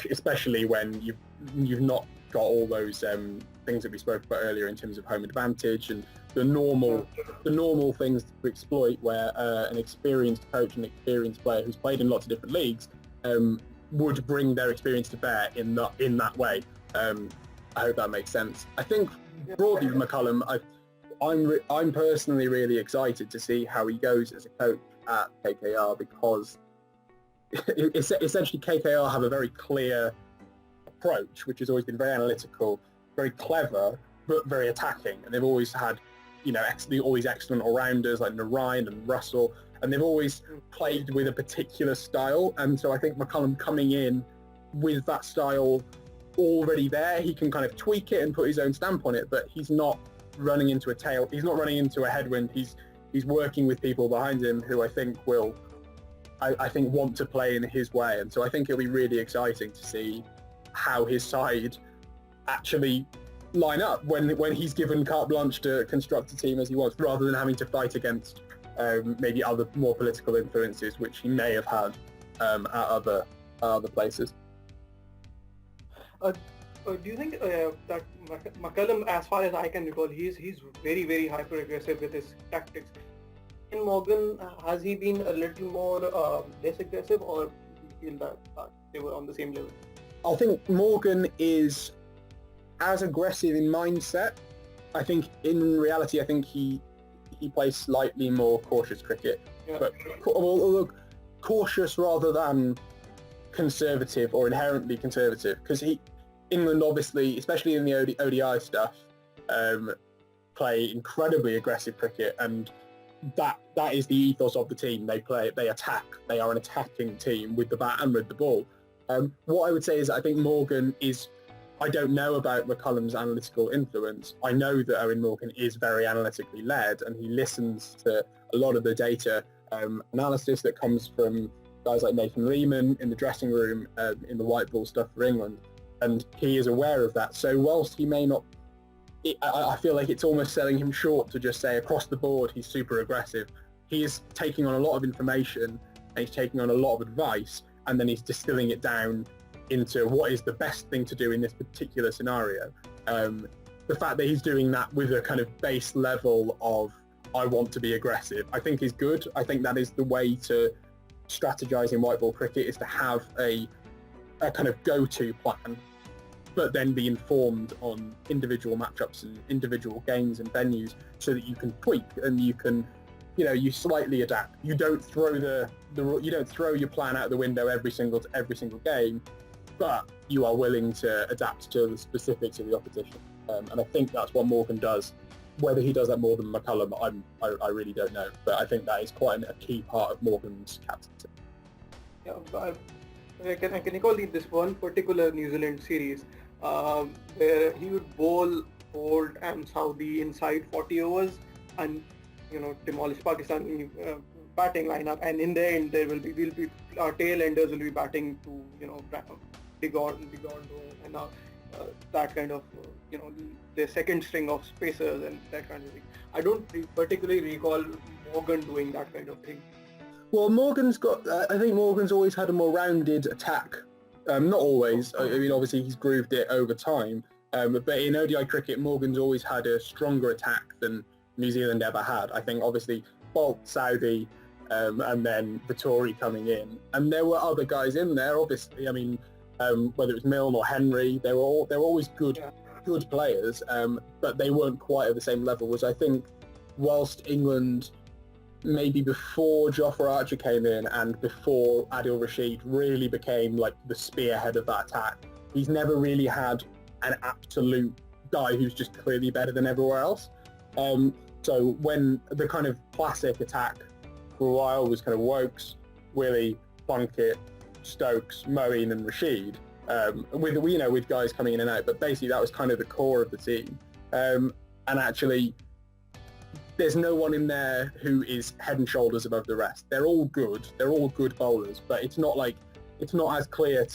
especially when you've not got all those things that we spoke about earlier in terms of home advantage and the normal things to exploit, where an experienced coach and experienced player who's played in lots of different leagues would bring their experience to bear in that way. I hope that makes sense. I think broadly with McCullum, I'm personally really excited to see how he goes as a coach at KKR, because essentially KKR have a very clear approach, which has always been very analytical, very clever, but very attacking. And they've always had, all these excellent all-rounders like Narine and Russell, and they've always played with a particular style. And so I think McCullum coming in with that style already there, he can kind of tweak it and put his own stamp on it, but he's not running into a headwind. He's working with people behind him who I think want to play in his way. And so I think it'll be really exciting to see how his side actually line up when he's given carte blanche to construct a team as he wants, rather than having to fight against maybe other more political influences which he may have had at other places. Do you think that McCullum, as far as I can recall, he's very, very hyper aggressive with his tactics? In Morgan, has he been a little more less aggressive, or do you feel that they were on the same level? I think Morgan is as aggressive in mindset. I think in reality, I think he plays slightly more cautious cricket, but cautious rather than conservative or inherently conservative, because England obviously, especially in the ODI stuff, play incredibly aggressive cricket, and that is the ethos of the team. They attack. They are an attacking team with the bat and with the ball. What I would say is that I think Morgan is, I don't know about McCullum's analytical influence. I know that Eoin Morgan is very analytically led, and he listens to a lot of the data analysis that comes from guys like Nathan Lehman in the dressing room, in the white ball stuff for England, and he is aware of that. So whilst he may not, I feel like it's almost selling him short to just say across the board he's super aggressive. He is taking on a lot of information, and he's taking on a lot of advice, and then he's distilling it down into what is the best thing to do in this particular scenario. The fact that he's doing that with a kind of base level of, I want to be aggressive, I think is good. I think that is the way to strategize in white ball cricket, is to have a kind of go-to plan, but then be informed on individual matchups and individual games and venues, so that you can tweak and you can, you slightly adapt. You don't throw you don't throw your plan out the window every single game, but you are willing to adapt to the specifics of the opposition. And I think that's what Morgan does. Whether he does that more than McCullum, I really don't know. But I think that is quite a key part of Morgan's captaincy. Yeah, I can recall this one particular New Zealand series where he would bowl hold and Saudi inside 40 overs and demolish Pakistani batting lineup, and in the end we'll be our tail enders will be batting to Digondo and that kind of the second string of spacers and that kind of thing. I don't particularly recall Morgan doing that kind of thing. Well, I think Morgan's always had a more rounded attack. Not always. I mean, obviously he's grooved it over time. But in ODI cricket, Morgan's always had a stronger attack than New Zealand ever had. I think obviously Bolt, Saudi, and then Vittori coming in, and there were other guys in there. Obviously, I mean, whether it was Milne or Henry, they were always good players, but they weren't quite at the same level. As I think, whilst England, maybe before Jofra Archer came in and before Adil Rashid really became like the spearhead of that attack, he's never really had an absolute guy who's just clearly better than everywhere else. So when the kind of classic attack for a while was kind of Wokes, Willie, Plunkett, Stokes, Moeen and Rashid, with guys coming in and out, but basically that was kind of the core of the team. And actually, there's no one in there who is head and shoulders above the rest. They're all good. They're all good bowlers, but it's not as clear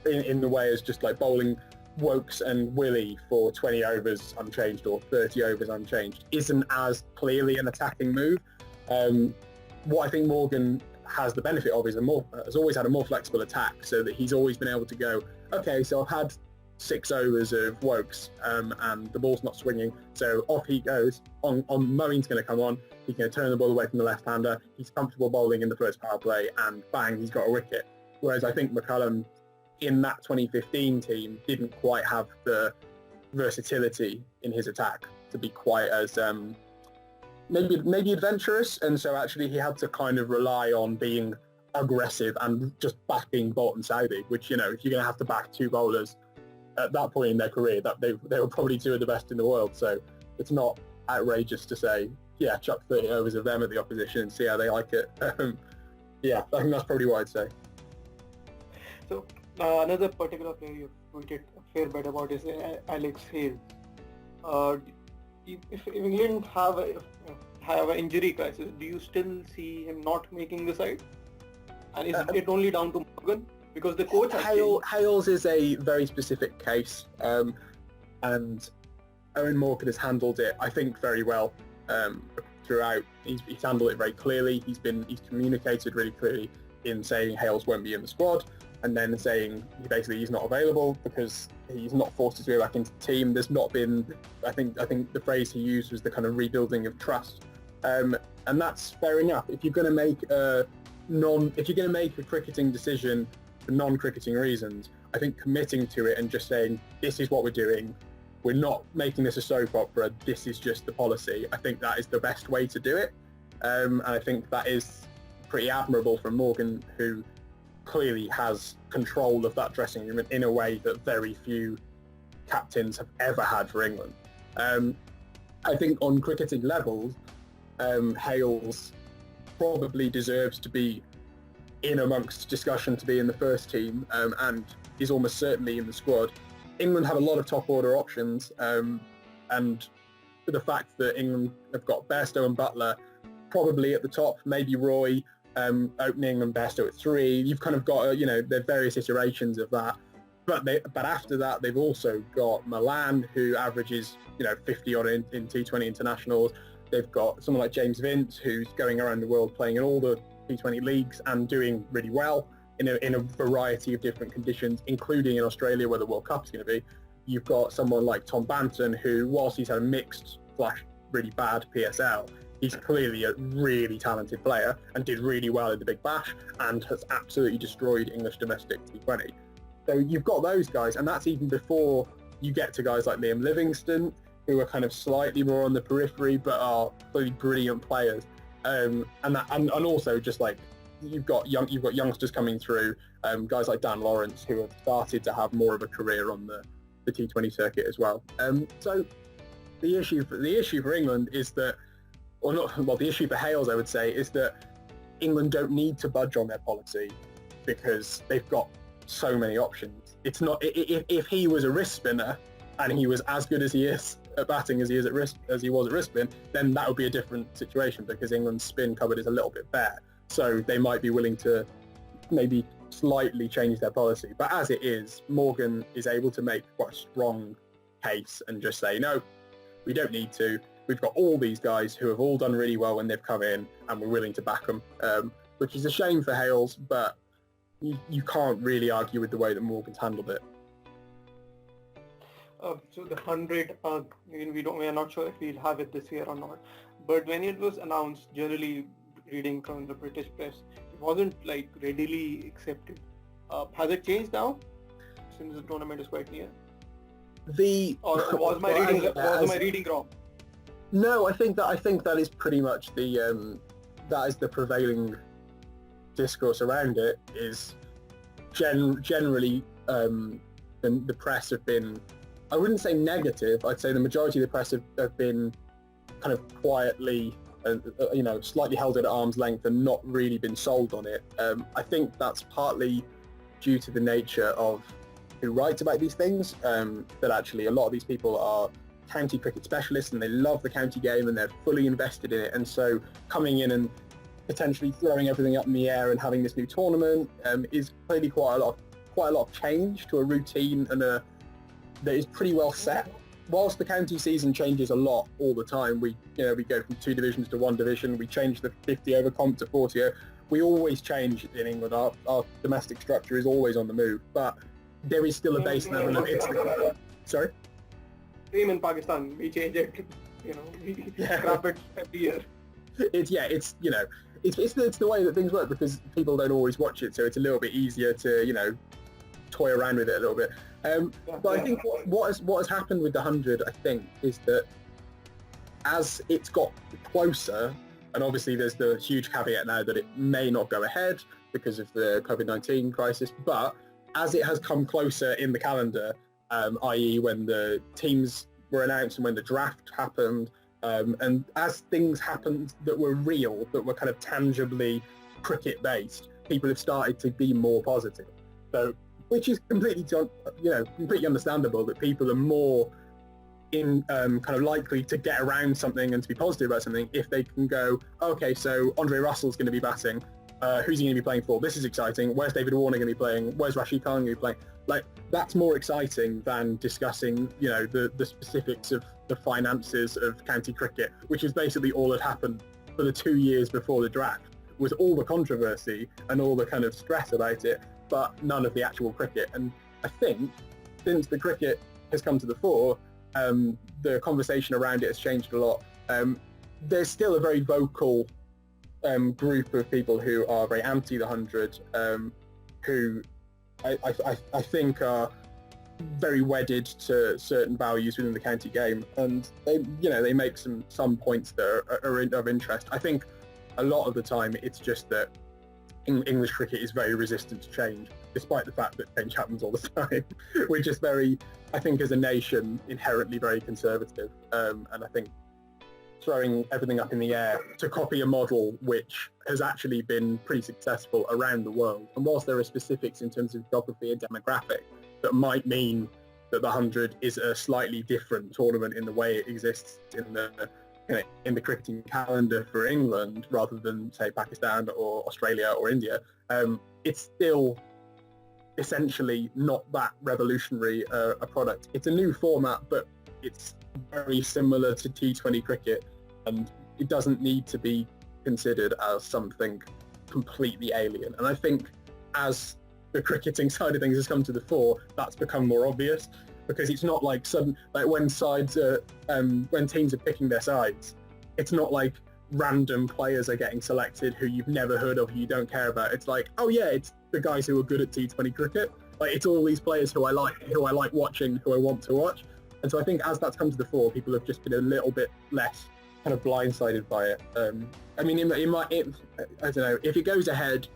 in the way as just like bowling Wokes and Willie for 20 overs unchanged or 30 overs unchanged isn't as clearly an attacking move. What I think Morgan has the benefit of is has always had a more flexible attack, so that he's always been able to go, okay, so I've had 6 overs of Wokes and the ball's not swinging, so off he goes. On Moeen's going to come on, he's going to turn the ball away from the left-hander, he's comfortable bowling in the first power play, and bang, he's got a wicket. Whereas I think McCullum in that 2015 team didn't quite have the versatility in his attack to be quite as maybe adventurous, and so actually he had to kind of rely on being aggressive and just backing Bolt and Saudi, which, if you're going to have to back 2 bowlers at that point in their career, that they were probably 2 of the best in the world, so it's not outrageous to say, yeah, chuck 30 overs of them at the opposition and see how they like it. Yeah, I think that's probably what I'd say. So another particular player you've tweeted a fair bit about is Alex Hales. If England have an injury crisis, do you still see him not making the side? And is it only down to Morgan? Because the coach Hales is a very specific case, and Eoin Morgan has handled it, I think, very well throughout. He's handled it very clearly. He's communicated really clearly in saying Hales won't be in the squad, and then saying he's not available because he's not forced to go back into the team. There's not been, I think the phrase he used was the kind of rebuilding of trust, and that's fair enough. If you're going to make a cricketing decision for non-cricketing reasons, I think committing to it and just saying, this is what we're doing, we're not making this a soap opera, this is just the policy, I think that is the best way to do it. And I think that is pretty admirable from Morgan, who clearly has control of that dressing room in a way that very few captains have ever had for England. I think on cricketing levels, Hales probably deserves to be in amongst discussion to be in the first team, and is almost certainly in the squad. England have a lot of top order options, and the fact that England have got Bairstow and Butler probably at the top, maybe Roy opening and Bairstow at 3. You've kind of got there are various iterations of that, but after that they've also got Milan, who averages 50 odd in T20 internationals. They've got someone like James Vince, who's going around the world playing in all the T20 leagues and doing really well in a variety of different conditions, including in Australia where the World Cup is going to be. You've got someone like Tom Banton, who, whilst he's had a mixed / really bad PSL, he's clearly a really talented player and did really well in the Big Bash and has absolutely destroyed English domestic T20. So you've got those guys, and that's even before you get to guys like Liam Livingstone, who are kind of slightly more on the periphery but are clearly brilliant players. And also just like you've got youngsters coming through, guys like Dan Lawrence, who have started to have more of a career on the T20 circuit as well. So the issue for England is that, the issue for Hales, I would say, is that England don't need to budge on their policy because they've got so many options. It's not, if he was a wrist spinner, and he was as good as he is at batting as he was at wrist-spin, then that would be a different situation because England's spin cupboard is a little bit bare. So they might be willing to maybe slightly change their policy. But as it is, Morgan is able to make quite a strong case and just say, no, we don't need to. We've got all these guys who have all done really well when they've come in and we're willing to back them, which is a shame for Hales, but you can't really argue with the way that Morgan's handled it. So the 100, we are not sure if we'll have it this year or not. But when it was announced, generally reading from the British press, it wasn't like readily accepted. Has it changed now, since the tournament is quite near? Was my reading wrong? No, I think that is pretty much the prevailing discourse around it. Is generally the press have been, I wouldn't say negative, I'd say the majority of the press have been kind of quietly, slightly held at arm's length and not really been sold on it. I think that's partly due to the nature of who writes about these things, that actually a lot of these people are county cricket specialists and they love the county game and they're fully invested in it, and so coming in and potentially throwing everything up in the air and having this new tournament is clearly quite a lot of change to a routine and that is pretty well set. Whilst the county season changes a lot all the time, we go from 2 divisions to 1 division, we change the 50 over comp to 40 over. We always change in England. Our domestic structure is always on the move, but there is still a base level of Sorry? Same in Pakistan, we change it, we scrap it every year. It's the way that things work because people don't always watch it, so it's a little bit easier to toy around with it a little bit. But I think what has happened with the 100, I think, is that as it's got closer, and obviously there's the huge caveat now that it may not go ahead because of the COVID-19 crisis, but as it has come closer in the calendar, i.e. when the teams were announced and when the draft happened, and as things happened that were real, that were kind of tangibly cricket-based, people have started to be more positive. So, which is completely understandable that people are more kind of likely to get around something and to be positive about something if they can go, okay, so Andre Russell's going to be batting. Who's he going to be playing for? This is exciting. Where's David Warner going to be playing? Where's Rashid Khan going to be playing? Like, that's more exciting than discussing, the specifics of the finances of county cricket, which is basically all that happened for the 2 years before the draft, was all the controversy and all the kind of stress about it, but none of the actual cricket. And I think since the cricket has come to the fore, the conversation around it has changed a lot. There's still a very vocal group of people who are very anti the 100, who I think are very wedded to certain values within the county game, and they make some points that are of interest. I think a lot of the time it's just that English cricket is very resistant to change, despite the fact that change happens all the time. We're just very, I think as a nation, inherently very conservative, and I think throwing everything up in the air to copy a model which has actually been pretty successful around the world. And whilst there are specifics in terms of geography and demographic that might mean that the 100 is a slightly different tournament in the way it exists in the cricketing calendar for England rather than, say, Pakistan or Australia or India, it's still essentially not that revolutionary a product. It's a new format, but it's very similar to T20 cricket, and it doesn't need to be considered as something completely alien. And I think as the cricketing side of things has come to the fore, that's become more obvious, because it's not like when teams are picking their sides, it's not like random players are getting selected who you've never heard of, who you don't care about. It's like, oh yeah, it's the guys who are good at T20 cricket. Like, it's all these players who I like watching, who I want to watch. And so I think as that's come to the fore, people have just been a little bit less kind of blindsided by it. I mean, I don't know, if it goes ahead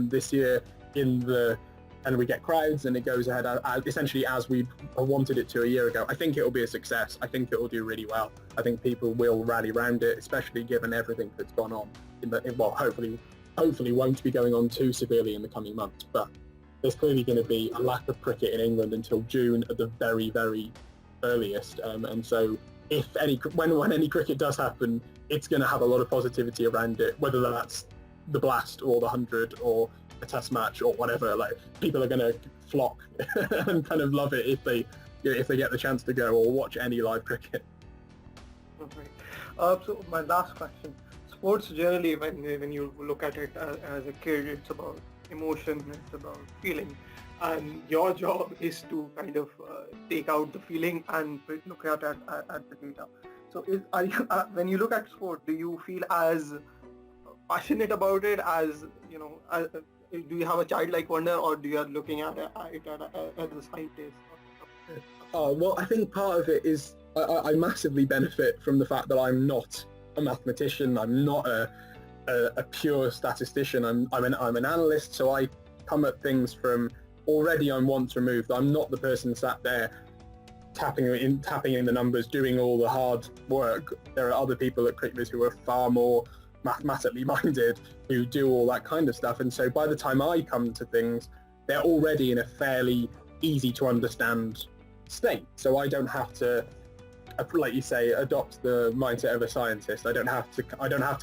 this year and we get crowds and it goes ahead essentially as we wanted it to a year ago, I think it will be a success. I think it will do really well. I think people will rally around it, especially given everything that's gone on. Hopefully won't be going on too severely in the coming months, but there's clearly going to be a lack of cricket in England until June at the very, very earliest, and so when any cricket does happen, it's going to have a lot of positivity around it, whether that's the Blast or the 100 or a Test match or whatever. Like, people are going to flock and kind of love it if they get the chance to go or watch any live cricket. Okay. So my last question: sports generally, when you look at it as a kid, it's about emotion, it's about feeling, and your job is to kind of take out the feeling and look at the data. So are you when you look at sport, do you feel as passionate about it as do you have a childlike wonder, or do you are looking at it as a scientist? Well, I think part of it is I massively benefit from the fact that I'm not a mathematician. I'm not a pure statistician. I'm an analyst, so I come at things from already I'm once removed. I'm not the person sat there tapping in the numbers, doing all the hard work. There are other people at CricViz who are far more mathematically minded, who do all that kind of stuff. And so by the time I come to things, they're already in a fairly easy to understand state. So I don't have to, like you say, adopt the mindset of a scientist. I don't have to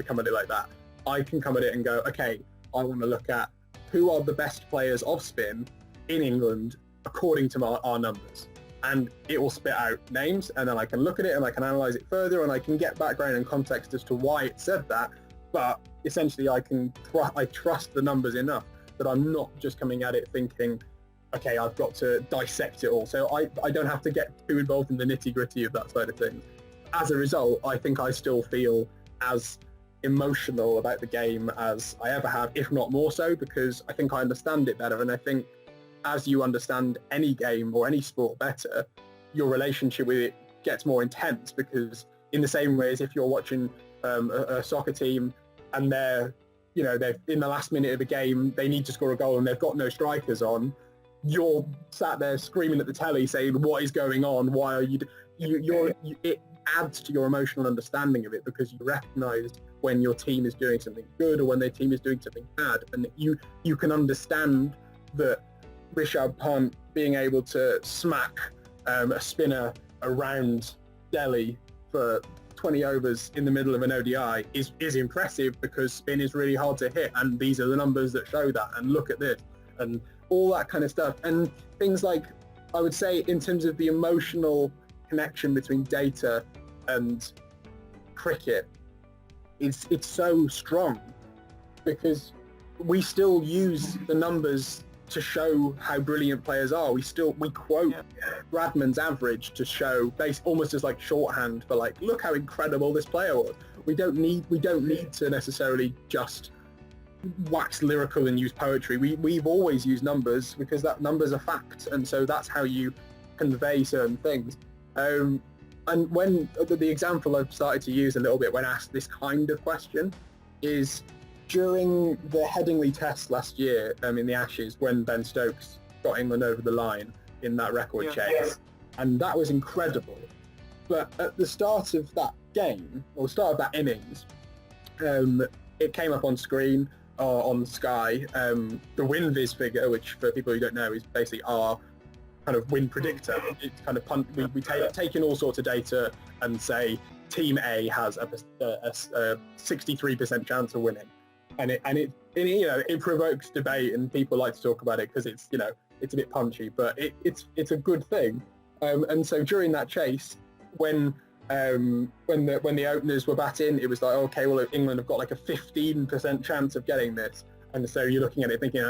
come at it like that. I can come at it and go, okay, I want to look at who are the best players of spin in England according to our numbers. And it will spit out names, and then I can look at it and I can analyse it further, and I can get background and context as to why it said that. But essentially I trust the numbers enough that I'm not just coming at it thinking, okay, I've got to dissect it all. So I don't have to get too involved in the nitty-gritty of that side of things. As a result, I think I still feel as emotional about the game as I ever have, if not more so, because I think I understand it better. And I think as you understand any game or any sport better, your relationship with it gets more intense, because in the same way as if you're watching a soccer team and they're in the last minute of the game, they need to score a goal and they've got no strikers on, you're sat there screaming at the telly saying, what is going on? Why are you it adds to your emotional understanding of it, because you recognise when your team is doing something good or when their team is doing something bad, and you can understand that Rishabh Pant being able to smack a spinner around Delhi for 20 overs in the middle of an ODI is impressive, because spin is really hard to hit, and these are the numbers that show that, and look at this, and all that kind of stuff. And things like, I would say, in terms of the emotional connection between data and cricket, it's so strong, because we still use the numbers to show how brilliant players are. We quote Bradman's average to show, almost as like shorthand for like, look how incredible this player was. We don't need to necessarily just wax lyrical and use poetry. We've always used numbers, because that numbers are fact, and so that's how you convey certain things. And when the example I've started to use a little bit when asked this kind of question is during the Headingley Test last year in the Ashes, when Ben Stokes got England over the line in that record chase, and that was incredible. But at the start of that game, or start of that innings, it came up on screen on Sky, the WinViz figure, which for people who don't know is basically our kind of win predictor. It's kind of we take in all sorts of data and say Team A has a 63% chance of winning. And it provokes debate, and people like to talk about it because it's a bit punchy, but it's a good thing. And so during that chase, when the openers were batting, it was like, okay, well, England have got like a 15% chance of getting this, and so you're looking at it thinking,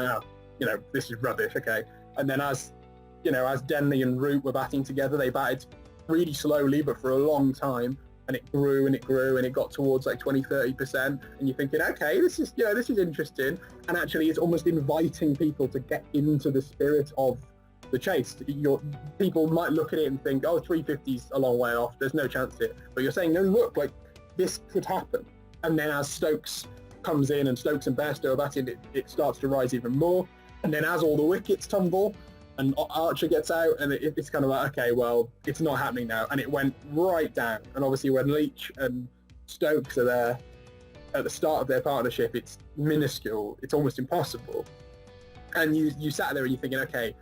this is rubbish, okay. And then as Denley and Root were batting together, they batted really slowly but for a long time, and it grew and it grew and it got towards like 20-30%, and you're thinking, okay, this is interesting, and actually it's almost inviting people to get into the spirit of the chase. People might look at it and think, 350's a long way off, there's no chance here, but you're saying, no, look, like this could happen. And then as Stokes comes in and Stokes and Bairstow are batting, it starts to rise even more, and then as all the wickets tumble and Archer gets out, and it's kind of like, okay, well, it's not happening now, and it went right down. And obviously when Leach and Stokes are there at the start of their partnership, it's minuscule, it's almost impossible. And you sat there and you're thinking, okay,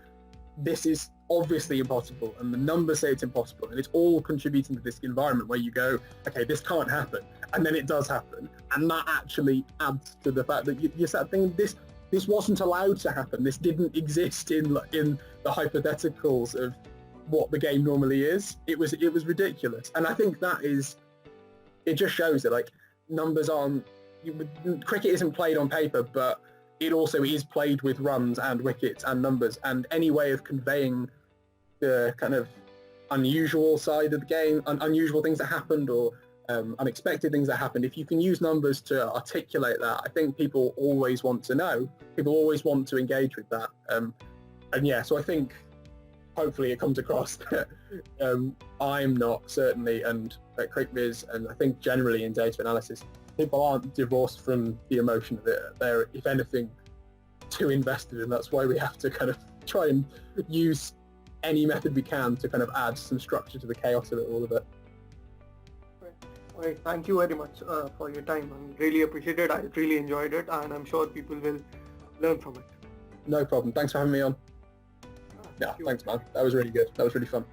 this is obviously impossible, and the numbers say it's impossible, and it's all contributing to this environment where you go, okay, this can't happen, and then it does happen, and that actually adds to the fact that you start thinking this wasn't allowed to happen. This didn't exist in the hypotheticals of what the game normally is. It was ridiculous, and I think it just shows that like numbers aren't. Cricket isn't played on paper, but it also is played with runs and wickets and numbers, and any way of conveying the kind of unusual side of the game, unusual things that happened or unexpected things that happened, if you can use numbers to articulate that, I think people always want to know. People always want to engage with that. And yeah, so I think hopefully it comes across that I'm not, certainly, and at CricViz, and I think generally in data analysis, people aren't divorced from the emotion of it. They're, if anything, too invested, and that's why we have to kind of try and use any method we can to kind of add some structure to the chaos of it, all of it. All right, thank you very much for your time. I really appreciate it. I really enjoyed it, and I'm sure people will learn from it. No problem. Thanks for having me on. Yeah, thanks, man. That was really good. That was really fun.